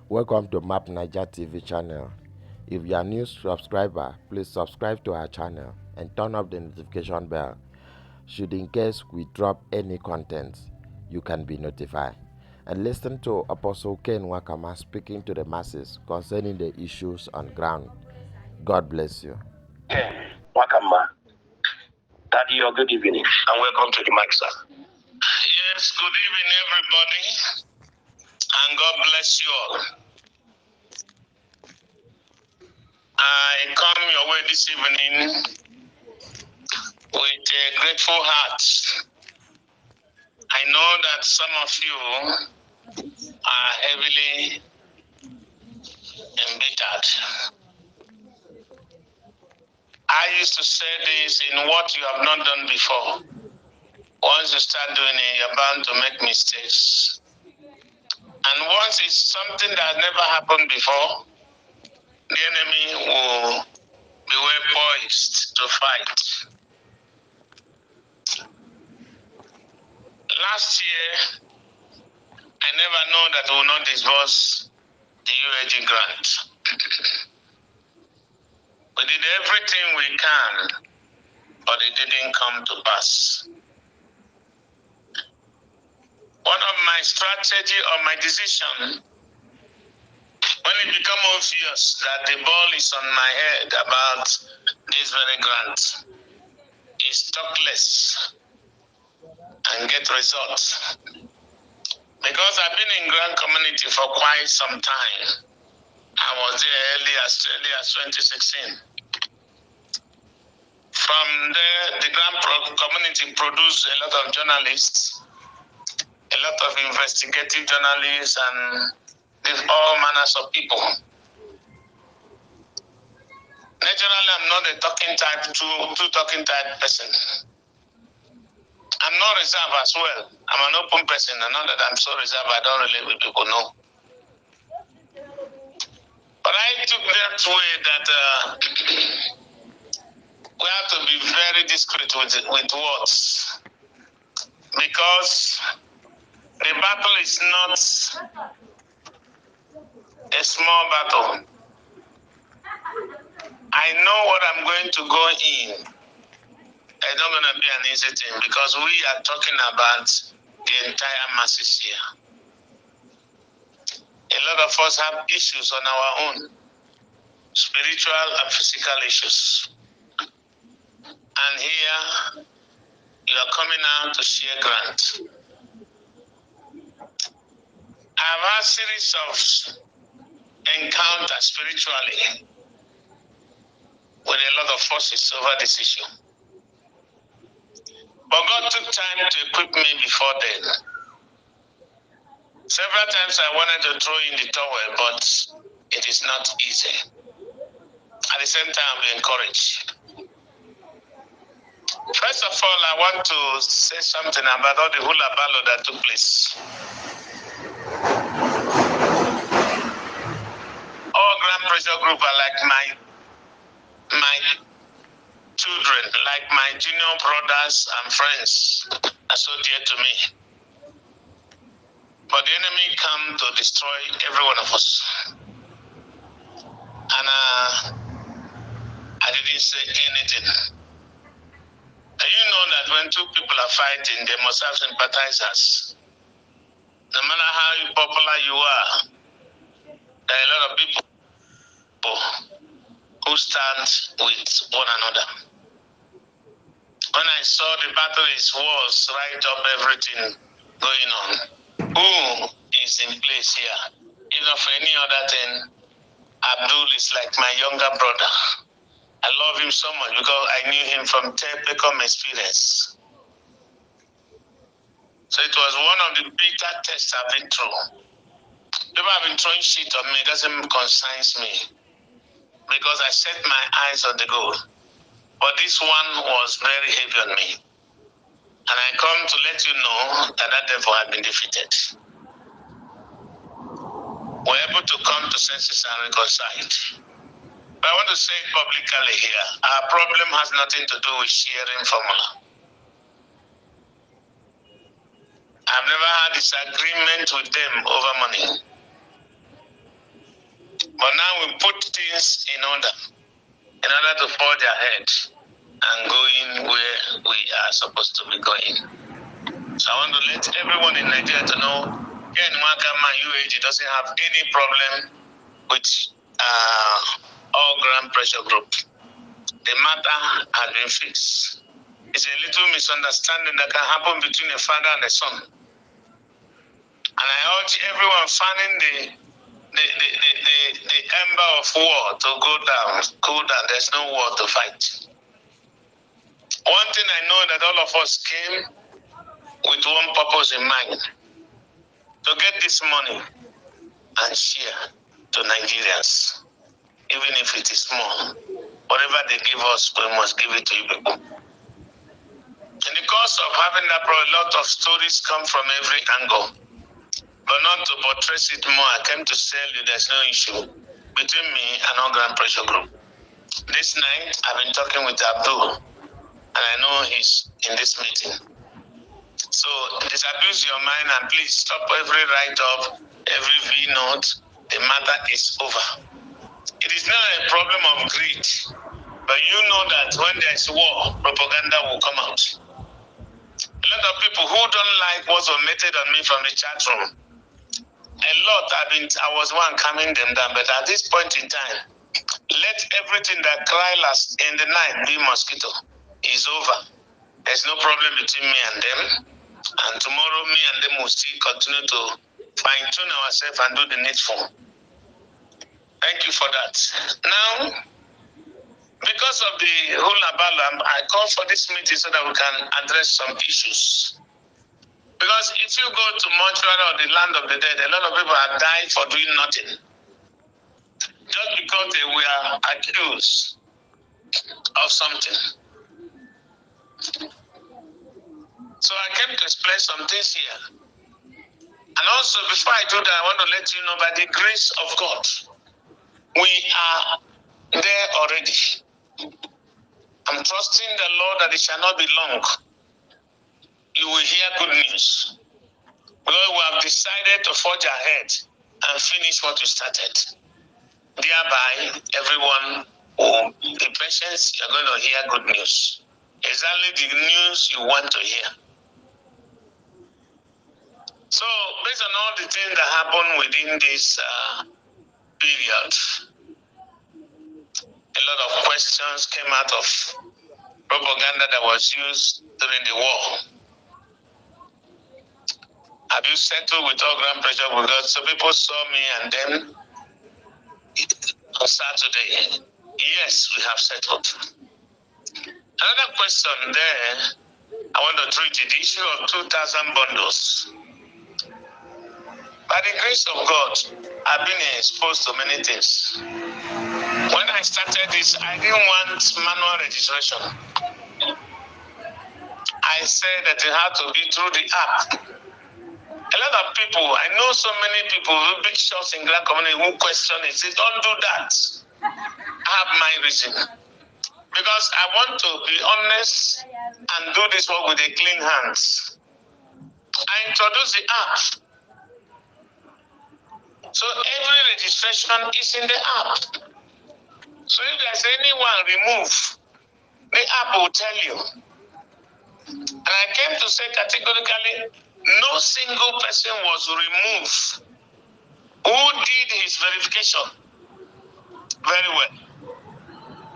Welcome to Map Niger TV channel. If you are a new subscriber, please subscribe to our channel and turn up the notification bell. Should in case we drop any content, you can be notified. And listen to Apostle Nwakama speaking to the masses concerning the issues on ground. God bless you. Nwakama, Daddy, good evening and welcome to the mic, sir. Yes, good evening, everybody, and God bless you all. I come your way this evening with a grateful heart. I know that some of you are heavily embittered. I used to say this in what you have not done before. Once you start doing it, you're bound to make mistakes. And once it's something that has never happened before, the enemy will be well poised to fight. Last year, I never know that we will not disburse the Uaag grant. We did everything we can, but it didn't come to pass. One of my strategy or my decision, when it became obvious that the ball is on my head about this very grant, is talk less and get results. Because I've been in grant community for quite some time. I was there early as 2016. From there, the grant community produced a lot of journalists, a lot of investigative journalists, and all manners of people. Naturally, I'm not a two talking type person. I'm not reserved as well. I'm an open person, and not that I'm so reserved, I don't relate with people, no. But I took that way that we have to be very discreet with words. Because the battle is not a small battle. I know what I'm going to go in. It's not going to be an easy thing because we are talking about the entire masses here. A lot of us have issues on our own, spiritual and physical issues. And here, you are coming out to share grant. I've had a series of encounters spiritually with a lot of forces over this issue. But God took time to equip me before then. Several times I wanted to throw in the towel, but it is not easy. At the same time, be encouraged. First of all, I want to say something about all the hula ballo that took place. All Grand Pressure Group are like my children, like my junior brothers and friends are so dear to me. But the enemy come to destroy every one of us. And I didn't say anything. And you know that when two people are fighting, they must have sympathizers. No matter how popular you are, there are a lot of people who stand with one another. When I saw the battle was right up everything going on, who is in place here? If not for any other thing, Abdul is like my younger brother. I love him so much because I knew him from Telecom experience. So it was one of the bitter tests I've been through. People have been throwing shit on me, it doesn't concern me. Because I set my eyes on the goal. But this one was very heavy on me. And I come to let you know that that devil had been defeated. We're able to come to senses and reconcile. But I want to say it publicly here. Our problem has nothing to do with sharing formula. I've never had disagreement with them over money. But now we put things in order to forge ahead and going where we are supposed to be going. So I want to let everyone in Nigeria to know here in Nwakama, Uaag doesn't have any problem with all ground pressure group. The matter has been fixed. It's a little misunderstanding that can happen between a father and a son. And I urge everyone fanning the ember of war to go down, cool down. There's no war to fight. One thing I know that all of us came with one purpose in mind: to get this money and share to Nigerians, even if it is small. Whatever they give us, we must give it to you people. In the course of having that, a lot of stories come from every angle. But not to buttress it more, I came to tell you there's no issue between me and all ground pressure group. This night, I've been talking with Abdul, and I know he's in this meeting. So disabuse your mind and please stop every write-up, every V-note. The matter is over. It is not a problem of greed, but you know that when there is war, propaganda will come out. A lot of people who don't like what's omitted on me from the chat room, a lot I was one calming them down, but at this point in time, let everything that cry last in the night be mosquito. Is over. There's no problem between me and them. And tomorrow me and them will still continue to fine-tune ourselves and do the needful. Thank you for that. Now, because of the hula balam, I call for this meeting so that we can address some issues. Because if you go to mortuary or the land of the dead, a lot of people have died for doing nothing. Just because they were accused of something. So I came to explain some things here. And also, before I do that, I want to let you know by the grace of God, we are there already. I'm trusting the Lord that it shall not be long. You will hear good news. Because we have decided to forge ahead and finish what we started. Thereby, everyone will be patient. You're going to hear good news. Exactly the news you want to hear. So, based on all the things that happened within this period, a lot of questions came out of propaganda that was used during the war. Have you settled with all ground pressure? Because some people saw me and then on Saturday, yes, we have settled. Another question there, I want to treat the issue of 2,000 bundles. By the grace of God, I've been exposed to many things. When I started this, I didn't want manual registration. I said that it had to be through the app. A lot of people, I know so many people, big shots in Grand Community who question it, say, don't do that. I have my reason. Because I want to be honest and do this work with a clean hands. I introduced the app. So every registration is in the app. So if there's anyone remove, the app will tell you. And I came to say categorically, no single person was removed who did his verification very well.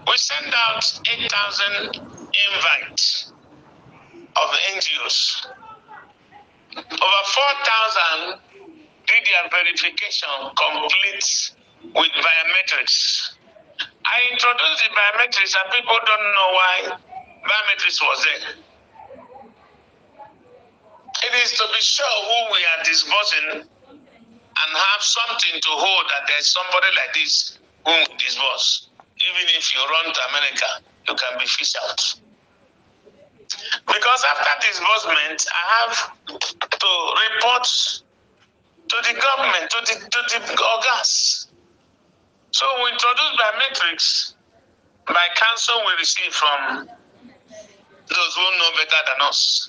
We sent out 8,000 invites of NGOs. Over 4,000 did their verification complete with biometrics. I introduced the biometrics and people don't know why biometrics was there. It is to be sure who we are disbursing and have something to hold that there's somebody like this who will disburse. Even if you run to America, you can be fished out. Because after disbursement, I have to report to the government, to the organs. So we introduce biometrics by counsel we receive from those who know better than us.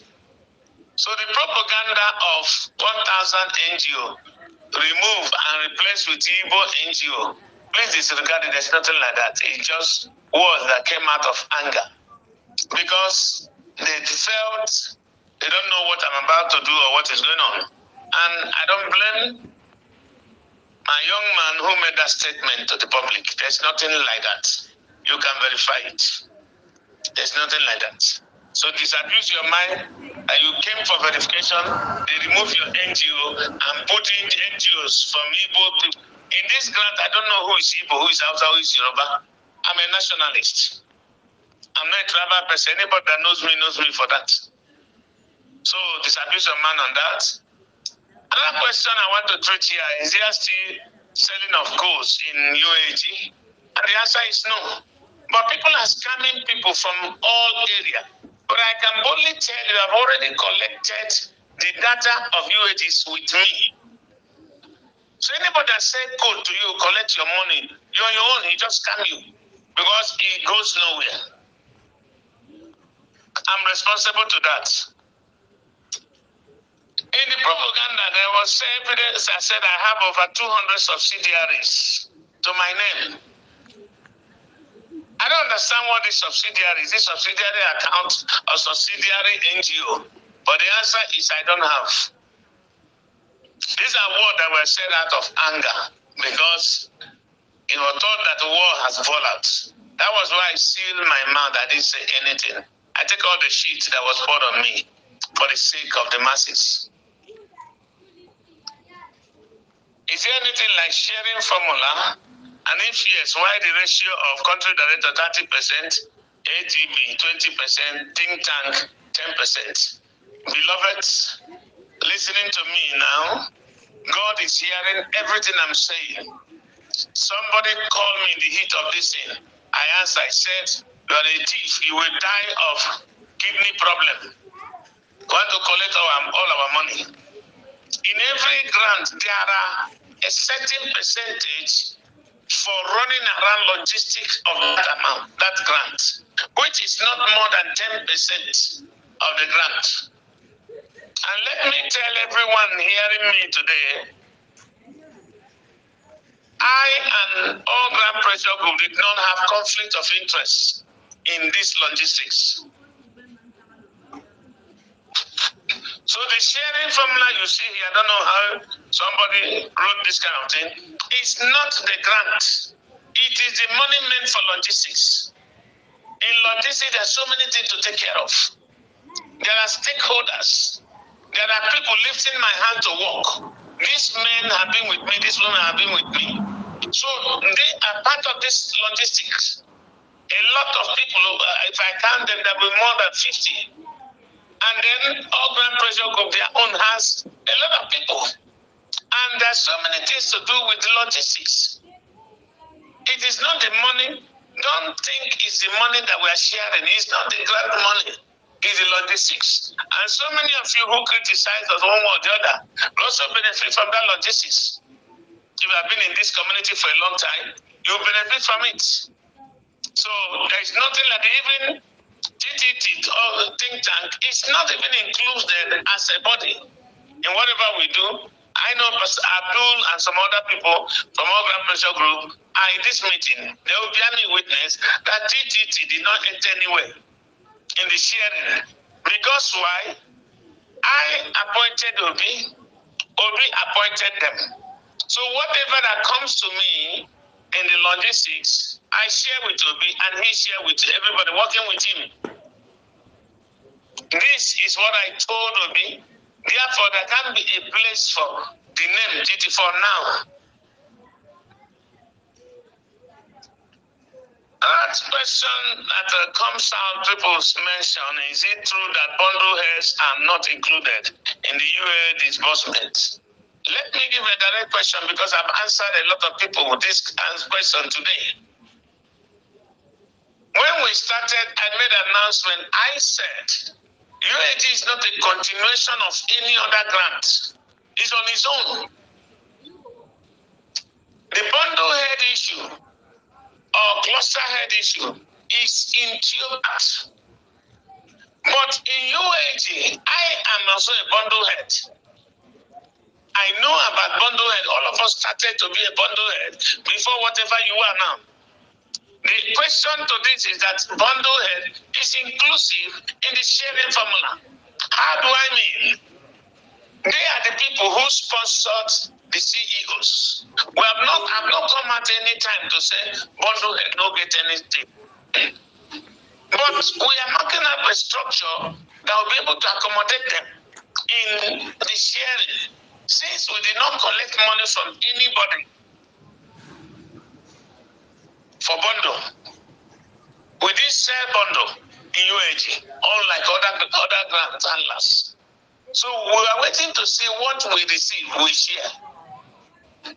So the propaganda of 1,000 NGO remove and replace with Igbo NGO Please disregard it. There's nothing like that. It's just words that came out of anger because they felt they don't know what I'm about to do or what is going on. And I don't blame my young man who made that statement to the public. There's nothing like that. You can verify it. There's nothing like that. So disabuse your mind and you came for verification, they remove your NGO and put in the NGOs from Igbo people. In this grant, I don't know who is Igbo, who is Hausa, who is Yoruba. I'm a nationalist. I'm not a tribal person. Anybody that knows me for that. So disabuse your man on that. Another question I want to treat here is there still selling of goods in UAG? And the answer is no. But people are scamming people from all areas. But I can boldly tell you I've already collected the data of UAGs with me. So anybody that said good to you, collect your money, you're on your own, he just scam you. Because it goes nowhere. I'm responsible to that. In the propaganda, there was evidence that said I have over 200 subsidiaries to my name. I don't understand what this subsidiary is. This subsidiary account or subsidiary NGO. But the answer is I don't have. These are words that were said out of anger because it was thought that the war has fallout. That was why I sealed my mouth. I didn't say anything. I take all the shit that was poured on me for the sake of the masses. Is there anything like sharing formula? And if yes, why the ratio of country director 30%, ATB 20%, think tank 10%? Beloved, listening to me now, God is hearing everything I'm saying. Somebody called me in the heat of this thing. I answered, I said, you are a thief, you will die of kidney problem. Want to collect all our money. In every grant, there are a certain percentage for running around logistics of that amount, that grant, which is not more than 10% of the grant. And let me tell everyone hearing me today, I and all Grand Pressure Group did not have conflict of interest in this logistics. So the sharing formula you see here, I don't know how somebody wrote this kind of thing. It's not the grant. It is the money meant for logistics. In logistics, there are so many things to take care of. There are stakeholders. There are people lifting my hand to work. These men have been with me. These women have been with me. So they are part of this logistics. A lot of people, if I count them, there will be more than 50. And then all Grand Pressure Group, their own has a lot of people. And there's so many things to do with logistics. It is not the money. Don't think it's the money that we are sharing. It's not the grant money. It's the logistics. And so many of you who criticize us one way or the other also benefit from that logistics. If you have been in this community for a long time, you benefit from it. So there is nothing like even TTT or think tank. It's not even included as a body in whatever we do. I know Pastor Abdul and some other people from our Grand Pressure Group are in this meeting. There will be any witness that TTT did not enter anywhere in the sharing. Because why? I appointed Obi. Obi appointed them. So whatever that comes to me in the logistics, I share with Obi and he share with everybody working with him. This is what I told Obi. Therefore, there can be a place for the name GT for now. That question that comes out, people's mention, is it true that bundle heads are not included in the UA disbursement? Let me give a direct question because I've answered a lot of people with this question today. When we started, I made an announcement. I said, UAG is not a continuation of any other grant. It's on its own. The bundle head issue or cluster head issue is in TUAT. But in UAG, I am also a bundle head. I know about bundlehead. All of us started to be a bundlehead before whatever you are now. The question to this is that bundlehead is inclusive in the sharing formula. How do I mean? They are the people who sponsored the CEOs. I've not come at any time to say bundlehead no get anything. But we are knocking up a structure that will be able to accommodate them in the sharing. Since we did not collect money from anybody for bundle, we did sell bundle in UAG, unlike other grant handlers. So we are waiting to see what we receive, we share. When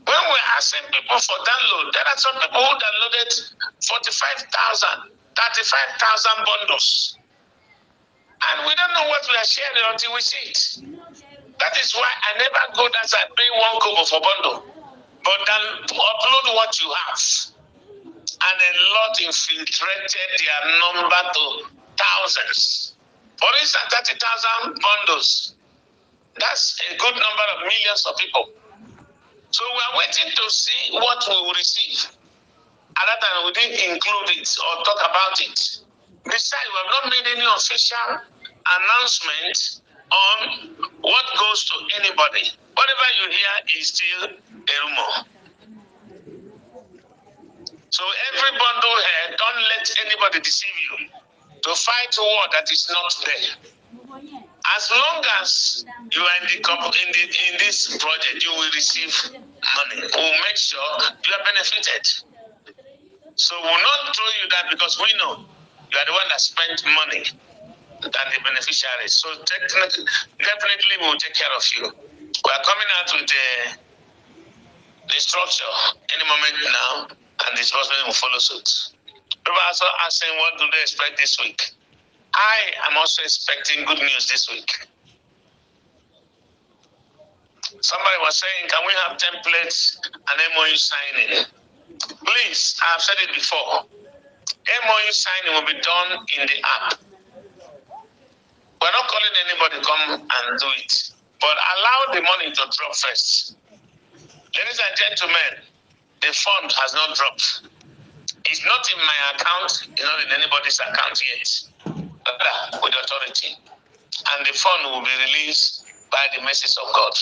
we're asking people for download, there are some people who downloaded 45,000, 35,000 bundles. And we don't know what we are sharing until we see it. That is why I never go that side pay 1 kobo for bundle. But then upload what you have. And a lot infiltrated their number to thousands. For instance, 30,000 bundles. That's a good number of millions of people. So we are waiting to see what we will receive. At that time, we didn't include it or talk about it. Besides, we have not made any official announcement on what goes to anybody. Whatever you hear is still a rumor. So every bundle here, don't let anybody deceive you to fight a war that is not there. As long as you are in this project, you will receive money. We'll make sure you are benefited. So we'll not throw you that because we know you are the one that spent money than the beneficiaries. So definitely we'll take care of you. We are coming out with the structure any moment now, and disbursement will follow suit. People are also asking what do they expect this week. I am also expecting good news this week. Somebody was saying, can we have templates and MOU signing? Please, I have said it before. MOU signing will be done in the app. We're not calling anybody to come and do it, but allow the money to drop first. Ladies and gentlemen, the fund has not dropped. It's not in my account, it's not in anybody's account yet. With authority. And the fund will be released by the mercies of God.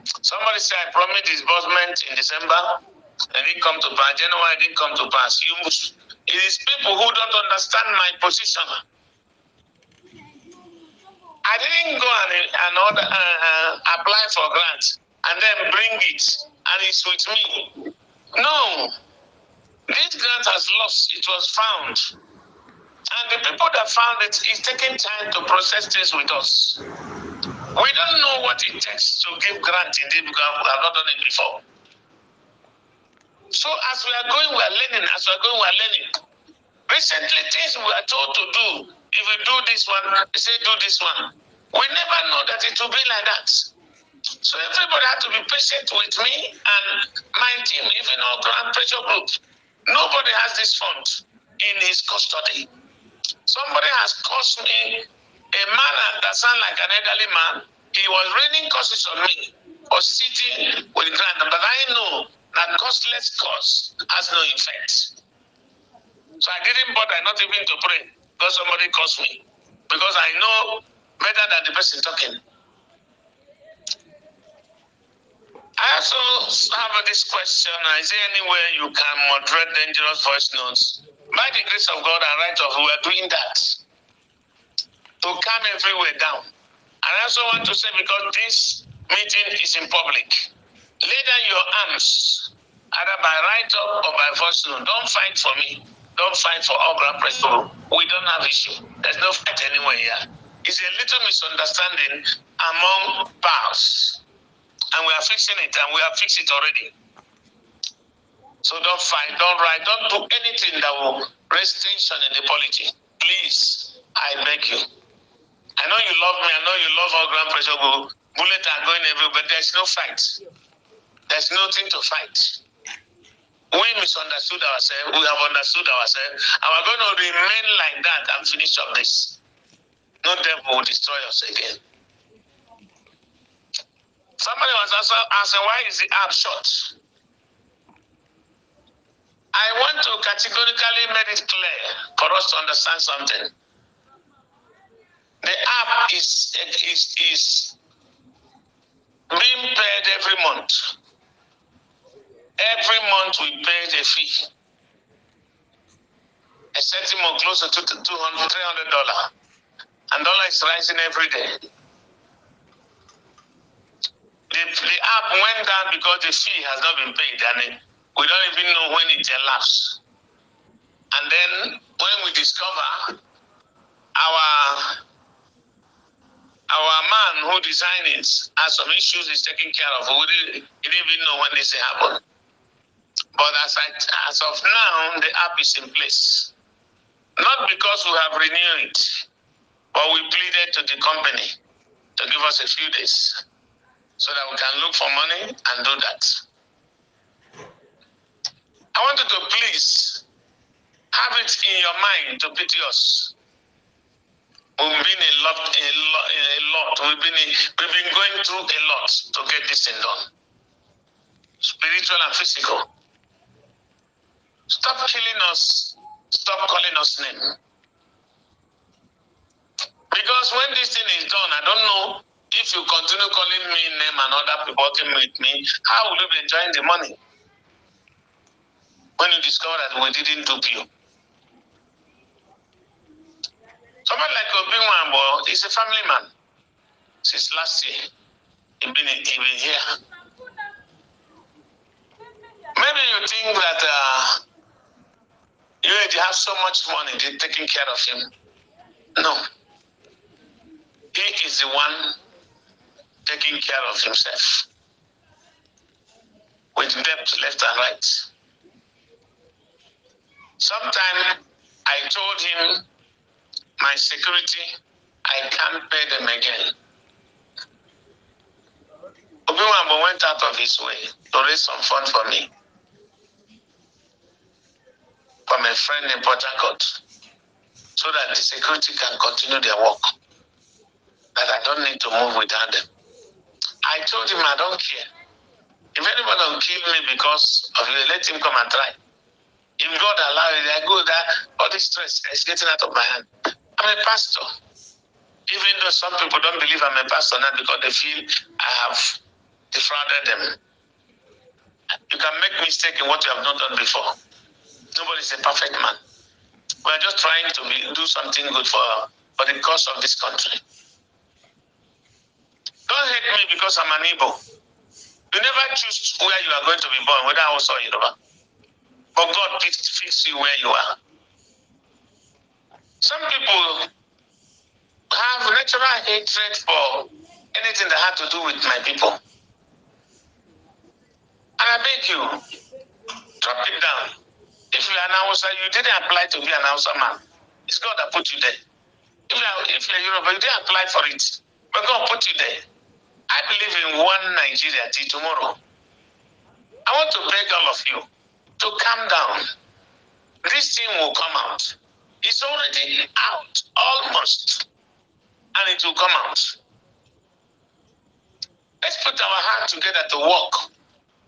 Somebody said I promised disbursement in December. It didn't come to pass. January didn't come to pass. It is people who don't understand my position. I didn't go and apply for grants and then bring it and it's with me. No. This grant has lost. It was found. And the people that found it is taking time to process things with us. We don't know what it takes to give grant indeed because we have not done it before. So as we are going, we are learning. As we are going, we are learning. Recently, things we are told to do. If we do this one, they say do this one. We never know that it will be like that. So everybody had to be patient with me and my team, even our grand pressure group. Nobody has this fund in his custody. Somebody has cost me a man that sounds like an elderly man. He was raining curses on me or sitting with grant, but I know that costless curse has no effect. So I didn't bother not even to pray because somebody cursed me. Because I know better than the person talking. I also have this question. Is there anywhere you can moderate dangerous voice notes? By the grace of God and right of, we are doing that to calm everywhere down. And I also want to say, because this meeting is in public, lay down your arms, either by right or by voice note. Don't fight for me. Don't fight for our grand president. We don't have issue. There's no fight anywhere here. It's a little misunderstanding among pals. And we are fixing it, and we have fixed it already. So don't fight, don't write, don't do anything that will raise tension in the polity. Please, I beg you. I know you love me, I know you love our grand pressure group. Bullets are going everywhere, but there's no fight. There's nothing to fight. We misunderstood ourselves, we have understood ourselves, and we're going to remain like that and finish up this. No devil will destroy us again. Somebody was also asking, why is the app short? I want to categorically make it clear for us to understand something. The app is being paid every month. Every month we pay the fee. A certain more closer to $200, $300. And dollar is rising every day. The app went down because the fee has not been paid, and we don't even know when it elapsed. And then when we discover our man who designed it has some issues he's taking care of, he didn't even know when this happened. But as of now, the app is in place. Not because we have renewed it, but we pleaded to the company to give us a few days so that we can look for money and do that. I want you to please have it in your mind to pity us. We've been a lot. We've been going through a lot to get this thing done, spiritual and physical. Stop killing us. Stop calling us name. Because when this thing is done, I don't know if you continue calling me name and other people working with me, how will you be enjoying the money when you discover that we didn't dupe you? Someone like Obi is a family man. Since last year, he been here. Maybe you think that you have so much money, they're taking care of him. No. He is the one taking care of himself with debt left and right. Sometime I told him, my security, I can't pay them again. Obiwambo went out of his way to raise some funds for me from a friend in Port Harcourt so that the security can continue their work, that I don't need to move without them. I told him I don't care. If anybody will kill me because of you, let him come and try. If God allows it, I go there, all this stress is getting out of my hand. I'm a pastor. Even though some people don't believe I'm a pastor now because they feel I have defrauded them. You can make mistake in what you have not done before. Nobody's a perfect man. We're just trying to do something good for the cause of this country. Don't hate me because I'm an Igbo. You never choose where you are going to be born, whether Hausa or Yoruba. But God fix you where you are. Some people have natural hatred for anything that has to do with my people. And I beg you, drop it down. If you're an Hausa, you didn't apply to be an Hausa man. It's God that put you there. If you're Yoruba, you didn't apply for it. But God put you there. I believe in one Nigeria till tomorrow. I want to beg all of you to calm down. This thing will come out. It's already out, almost. And it will come out. Let's put our hands together to work,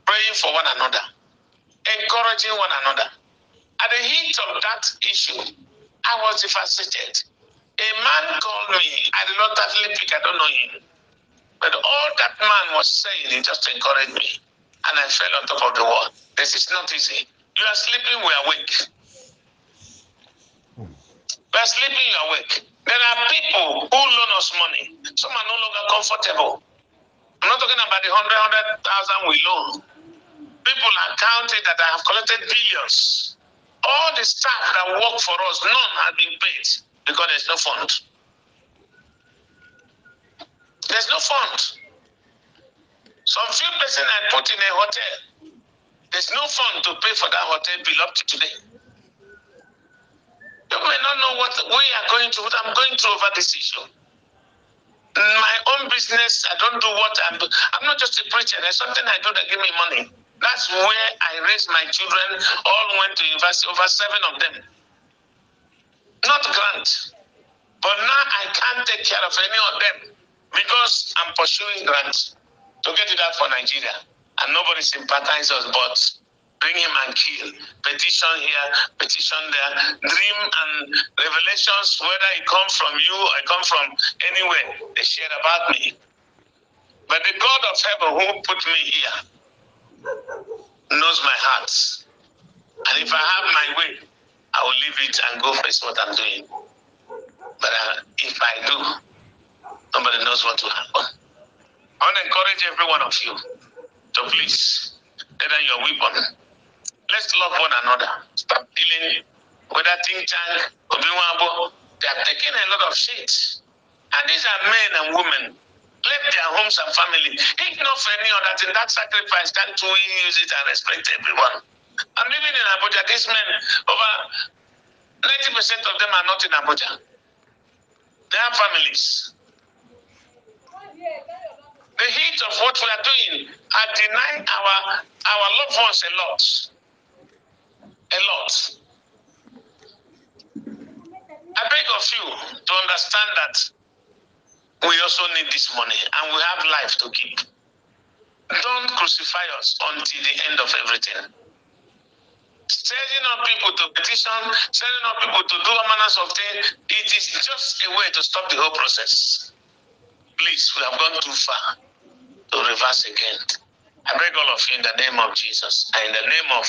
praying for one another, encouraging one another. At the heat of that issue, I was devastated. A man called me. I did not actually pick. I don't know him. But all that man was saying, he just encouraged me. And I fell on top of the wall. This is not easy. You are sleeping, we are awake. We are sleeping, you are awake. There are people who loan us money. Some are no longer comfortable. I'm not talking about the 100,000 we loan. People are counting that I have collected billions. All the staff that work for us, none have been paid because there's no fund. There's no fund. Some few persons I put in a hotel. There's no fund to pay for that hotel bill up to today. You may not know what we are going through, what I'm going through over this issue. In my own business, I don't do what I'm not just a preacher. There's something I do that give me money. That's where I raised my children. All went to university, over 7 of them. Not grant. But now I can't take care of any of them because I'm pursuing grants. to get it out for Nigeria. And nobody sympathizes us, but bring him and kill. Petition here, petition there. Dream and revelations, whether it come from you or it come from anywhere, they share about me. But the God of heaven who put me here knows my heart. And if I have my way, I will leave it and go face what I'm doing. But if I do, nobody knows what will happen. I want to encourage every one of you to please, let your weapon. Let's love one another. Stop dealing with that think tank, Obiwabo. They are taking a lot of shit. And these are men and women. Left their homes and family. If not for any other thing, that sacrifice, can't we use it and respect everyone? I'm living in Abuja. These men, over 90% of them are not in Abuja. They have families. The heat of what we are doing are denying our loved ones a lot. A lot. I beg of you to understand that we also need this money and we have life to keep. Don't crucify us until the end of everything. Sending up people to petition, sending up people to do all manners of things, it is just a way to stop the whole process. Please, we have gone too far to reverse again. I beg all of you in the name of Jesus and in the name of